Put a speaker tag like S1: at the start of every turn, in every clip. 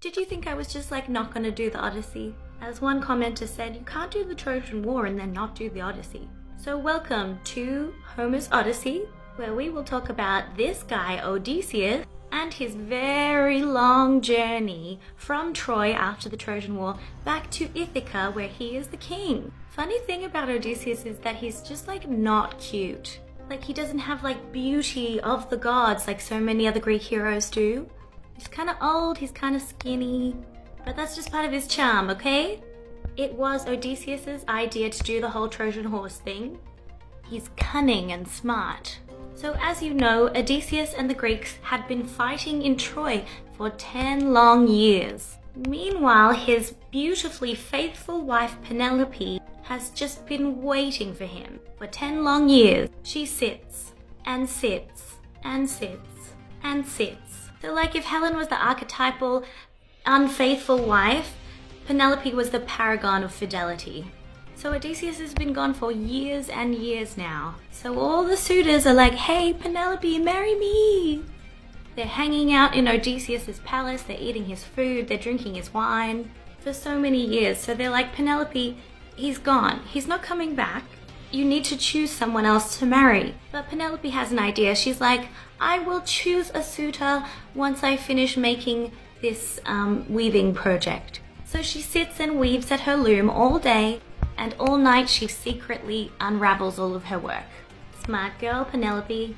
S1: Did you think I was just like not gonna do the Odyssey? As one commenter said, you can't do the Trojan War and then not do the Odyssey. So welcome to Homer's Odyssey, where we will talk about this guy Odysseus and his very long journey from Troy after the Trojan War back to Ithaca, where he is the king. Funny thing about Odysseus is that he's just like not cute. Like he doesn't have like beauty of the gods like so many other Greek heroes do. He's kind of old, he's kind of skinny, but that's just part of his charm, okay? It was Odysseus's idea to do the whole Trojan horse thing. He's cunning and smart. So as you know, Odysseus and the Greeks had been fighting in Troy for 10 long years. Meanwhile, his beautifully faithful wife Penelope has just been waiting for him for 10 long years. She sits and sits and sits and sits. So like if Helen was the archetypal unfaithful wife, Penelope was the paragon of fidelity. So Odysseus has been gone for years and years now. So all the suitors are like, hey Penelope, marry me. They're hanging out in Odysseus's palace, they're eating his food, they're drinking his wine for so many years. So they're like, Penelope, he's gone, he's not coming back. You need to choose someone else to marry. But Penelope has an idea. She's like, I will choose a suitor once I finish making this weaving project. So she sits and weaves at her loom all day, and all night she secretly unravels all of her work. Smart girl, Penelope.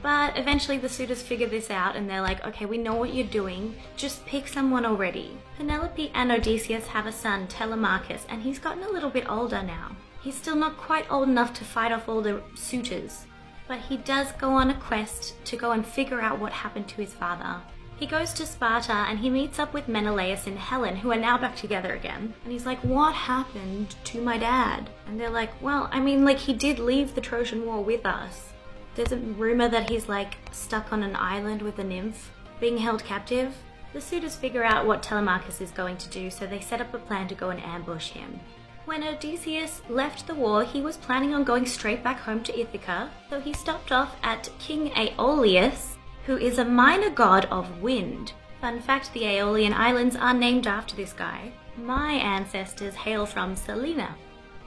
S1: But eventually the suitors figure this out and they're like, okay, we know what you're doing, just pick someone already. Penelope and Odysseus have a son, Telemachus, and he's gotten a little bit older now. He's still not quite old enough to fight off all the suitors, but he does go on a quest to go and figure out what happened to his father. He goes to Sparta and he meets up with Menelaus and Helen, who are now back together again. And he's like, what happened to my dad? And they're like, well, I mean, like he did leave the Trojan War with us. There's a rumor that he's like stuck on an island with a nymph, being held captive. The suitors figure out what Telemachus is going to do, so they set up a plan to go and ambush him. When Odysseus left the war, he was planning on going straight back home to Ithaca, so he stopped off at King Aeolus, who is a minor god of wind. Fun fact, the Aeolian Islands are named after this guy. My ancestors hail from Salina.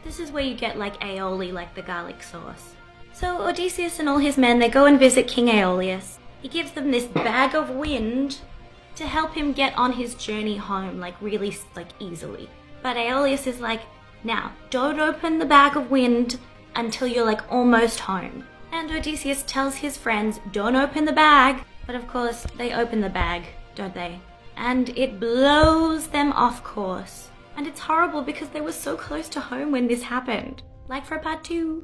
S1: This is where you get like aioli, like the garlic sauce. So Odysseus and all his men, they go and visit King Aeolus. He gives them this bag of wind to help him get on his journey home, like really like easily. But Aeolus is like, now, don't open the bag of wind until you're like almost home. And Odysseus tells his friends, don't open the bag. But of course, they open the bag, don't they? And it blows them off course. And it's horrible because they were so close to home when this happened. Like for part 2.